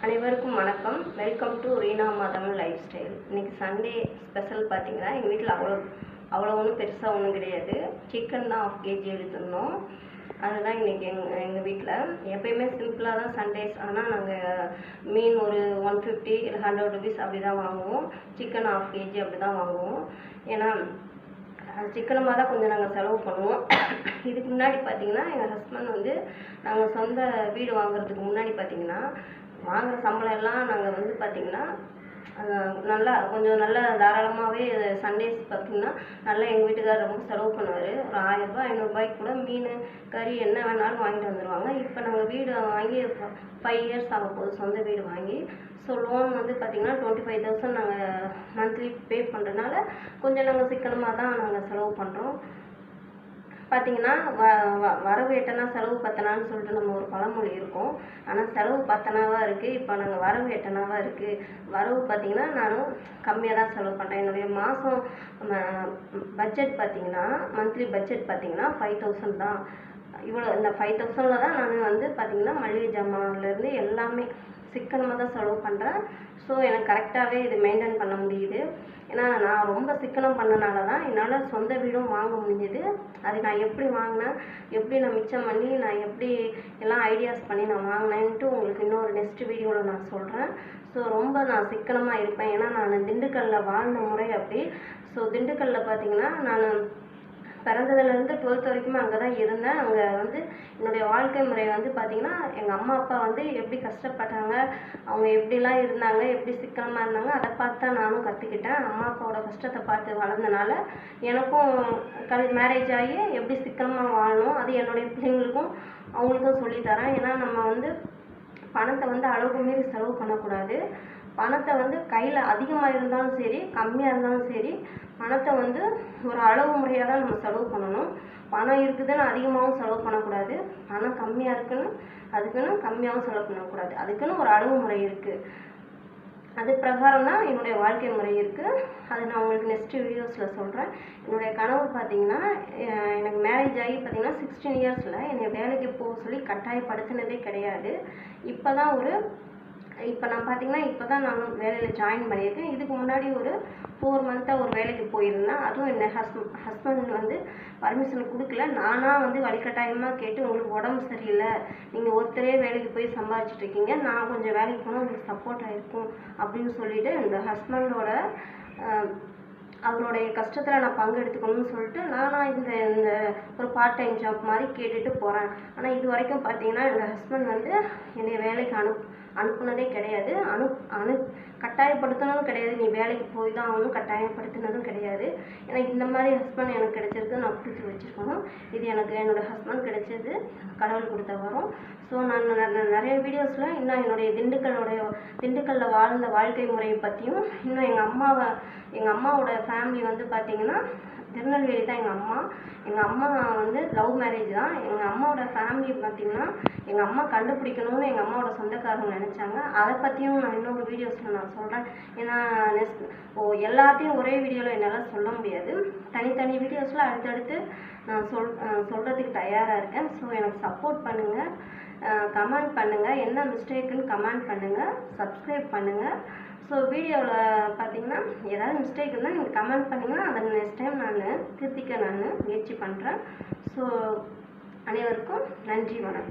அனைவருக்கும் வணக்கம். Welcome to Reena Tamil life style. இன்னைக்கு சண்டே ஸ்பெஷல் பார்த்தீங்கன்னா எங்கள் வீட்டில் அவ்வளோ ஒன்றும் பெருசாக ஒன்றும் கிடையாது. சிக்கன் தான் 1/2 kg எடுத்துருந்தோம். அதுதான் இன்றைக்கி எங்கள் வீட்டில் எப்பயுமே சிம்பிளாக தான் சண்டேஸ். ஆனால் நாங்கள் மீன் ஒரு 150 இல்லை 100 ருபீஸ் அப்படி தான் வாங்குவோம். சிக்கன் 1/2 kg அப்படி தான் வாங்குவோம். ஏன்னா சிக்கனமாக தான் கொஞ்சம் நாங்கள் செலவு பண்ணுவோம். இதுக்கு முன்னாடி பார்த்தீங்கன்னா எங்கள் ஹஸ்பண்ட் வந்து நாங்கள் சொந்த வீடு வாங்குறதுக்கு முன்னாடி பார்த்தீங்கன்னா வாங்குகிற சம்பளம் எல்லாம் நாங்கள் வந்து பார்த்திங்கன்னா நல்லா கொஞ்சம் நல்லா தாராளமாகவே சண்டேஸ் பார்த்திங்கன்னா நல்லா எங்கள் வீட்டுக்காரர் ரொம்ப செலவு பண்ணுவார். ஒரு 1000 ரூபாய் 500 ரூபாய்க்கு கூட மீன் கறி என்ன வேணாலும் வாங்கிட்டு வந்துடுவாங்க. இப்போ நாங்கள் வீடு வாங்கி 5 இயர்ஸ் ஆக போகுது சொந்த வீடு வாங்கி. ஸோ லோன் வந்து பார்த்திங்கன்னா 25,000 நாங்கள் மந்த்லி பே பண்ணுறதுனால கொஞ்சம் நாங்கள் சிக்கனமாக தான் நாங்கள் செலவு பண்ணுறோம். பார்த்திங்கன்னா வரவு எட்டனா செலவு பத்தனான்னு சொல்லிட்டு நம்ம ஒரு பழமொழி இருக்கும். ஆனால் செலவு பத்தனாவாக இருக்குது. இப்போ நாங்கள் வரவு எட்டனாவாக இருக்குது. வரவு பார்த்திங்கன்னா நானும் கம்மியாக தான் செலவு பண்ணுறேன். என்னுடைய மாதம் பட்ஜெட் பார்த்திங்கன்னா மந்த்லி பட்ஜெட் பார்த்திங்கன்னா 5,000 தான். இவ்வளோ இந்த 5,000ல் தான் நான் வந்து பார்த்திங்கன்னா மளிகை ஜாமான்லேருந்து எல்லாமே சிக்கனமாக தான் செலவு பண்ணுறேன். ஸோ எனக்கு கரெக்டாகவே இது மெயின்டைன் பண்ண முடியுது. ஏன்னா நான் ரொம்ப சிக்கனம் பண்ணனால தான் என்னால் சொந்த வீடும் வாங்க முடிஞ்சுது. அது நான் எப்படி வாங்கினேன், எப்படி நான் மிச்சம் பண்ணி நான் எப்படி எல்லாம் ஐடியாஸ் பண்ணி நான் வாங்கினேன்ட்டு உங்களுக்கு இன்னொரு நெக்ஸ்ட் வீடியோவில் நான் சொல்கிறேன். ஸோ ரொம்ப நான் சிக்கனமாக இருப்பேன். ஏன்னா நான் திண்டுக்கல்லில் வாழ்ந்த முறை அப்படி. ஸோ திண்டுக்கல்லில் பார்த்திங்கன்னா நான் பிறந்ததுலேருந்து 12th வரைக்குமே அங்கே தான் இருந்தேன். அங்கே வந்து என்னுடைய வாழ்க்கை முறை வந்து பார்த்திங்கன்னா எங்கள் அம்மா அப்பா வந்து எப்படி கஷ்டப்பட்டாங்க, அவங்க எப்படிலாம் இருந்தாங்க, எப்படி சிக்கனமாக இருந்தாங்க, அதை பார்த்து தான் நானும் கற்றுக்கிட்டேன். அம்மா அப்பாவோட கஷ்டத்தை பார்த்து வளர்ந்தனால எனக்கும் மேரேஜ் ஆகி எப்படி சிக்கனமாக வாழணும் அது என்னுடைய பிள்ளைங்களுக்கும் அவங்களுக்கும் சொல்லித்தரேன். ஏன்னா நம்ம வந்து பணத்தை வந்து அளவுக்கு மீறி செலவு பண்ணக்கூடாது. பணத்தை வந்து கையில் அதிகமாக இருந்தாலும் சரி கம்மியாக இருந்தாலும் சரி பணத்தை வந்து ஒரு அளவு முறையாக தான் நம்ம செலவு பண்ணணும். பணம் இருக்குதுன்னு அதிகமாகவும் செலவு பண்ணக்கூடாது. பணம் கம்மியாக இருக்குன்னு அதுக்குன்னு கம்மியாகவும் செலவு பண்ணக்கூடாது. அதுக்குன்னு ஒரு அளவு முறை இருக்குது. அது பிரகாரம் தான் என்னுடைய வாழ்க்கை முறை இருக்குது. அது நான் உங்களுக்கு நெக்ஸ்ட் வீடியோஸில் சொல்கிறேன். என்னுடைய கனவு பார்த்திங்கன்னா எனக்கு மேரேஜ் ஆகி பார்த்திங்கன்னா 16 இயர்ஸில் என்னை வேலைக்கு போக சொல்லி கட்டாயப்படுத்தினதே கிடையாது. இப்போ நான் பார்த்திங்கன்னா இப்போ தான் நான் வேலையில் ஜாயின் பண்ணியிருக்கேன். இதுக்கு முன்னாடி ஒரு 4 மந்த்தாக ஒரு வேலைக்கு போயிருந்தேன். அதுவும் என்ன ஹஸ்பண்ட் வந்து பர்மிஷன் கொடுக்கல. நானாக வந்து வழிகட்டாயமாக கேட்டு உங்களுக்கு உடம்பு சரியில்லை, நீங்கள் ஒருத்தரே வேலைக்கு போய் சம்பாதிச்சுட்டு இருக்கீங்க, நான் கொஞ்சம் வேலைக்கு போனால் உங்களுக்கு சப்போர்ட்டாக இருக்கும் அப்படின்னு சொல்லிட்டு இந்த ஹஸ்பண்டோட அவருடைய கஷ்டத்தில் நான் பங்கெடுத்துக்கணும்னு சொல்லிட்டு நானாக இந்த ஒரு பார்ட் டைம் ஜாப் மாதிரி கேட்டுட்டு போகிறேன். ஆனால் இது வரைக்கும் பார்த்தீங்கன்னா எங்கள் ஹஸ்பண்ட் வந்து என்னை வேலைக்கு அனுப்புனதே கிடையாது. கட்டாயப்படுத்தினதும் கிடையாது. நீ வேலைக்கு போய் தான் ஆகணும் கட்டாயப்படுத்தினதும் கிடையாது. எனக்கு இந்த மாதிரி ஹஸ்பண்ட் எனக்கு கிடைச்சிருக்கு, நான் பிடிச்சி வச்சுருக்கணும். இது எனக்கு என்னோடய ஹஸ்பண்ட் கிடைச்சது கடவுள் கொடுத்த வரும். ஸோ நான் நிறைய வீடியோஸில் இன்னும் என்னுடைய திண்டுக்கல்லில் வாழ்ந்த வாழ்க்கை முறையை பற்றியும் இன்னும் எங்கள் அம்மாவோட ஃபேமிலி வந்து பார்த்திங்கன்னா திருநெல்வேலி தான் எங்கள் அம்மா வந்து லவ் மேரேஜ் தான். எங்கள் அம்மாவோட ஃபேமிலி பார்த்திங்கன்னா எங்கள் அம்மா கண்டுபிடிக்கணும்னு எங்கள் அம்மாவோட சொந்தக்காரங்க நினச்சாங்க. அதை பற்றியும் நான் இன்னொரு வீடியோஸில் நான் சொல்கிறேன். ஏன்னா எல்லாத்தையும் ஒரே வீடியோவில் என்னால் சொல்ல முடியாது. தனித்தனி வீடியோஸில் அடுத்தடுத்து நான் சொல்கிறதுக்கு தயாராக இருக்கேன். ஸோ எனக்கு சப்போர்ட் பண்ணுங்கள், கமெண்ட் பண்ணுங்கள், என்ன மிஸ்டேக்குன்னு கமெண்ட் பண்ணுங்கள், சப்ஸ்கிரைப் பண்ணுங்கள். ஸோ வீடியோவில் பார்த்தீங்கன்னா ஏதாவது மிஸ்டேக் இருந்தால் நீங்கள் கமெண்ட் பண்ணிங்கன்னா அதை நெக்ஸ்ட் டைம் நான் திருத்திக்க முயற்சி பண்ணுறேன். ஸோ அனைவருக்கும் நன்றி, வணக்கம்.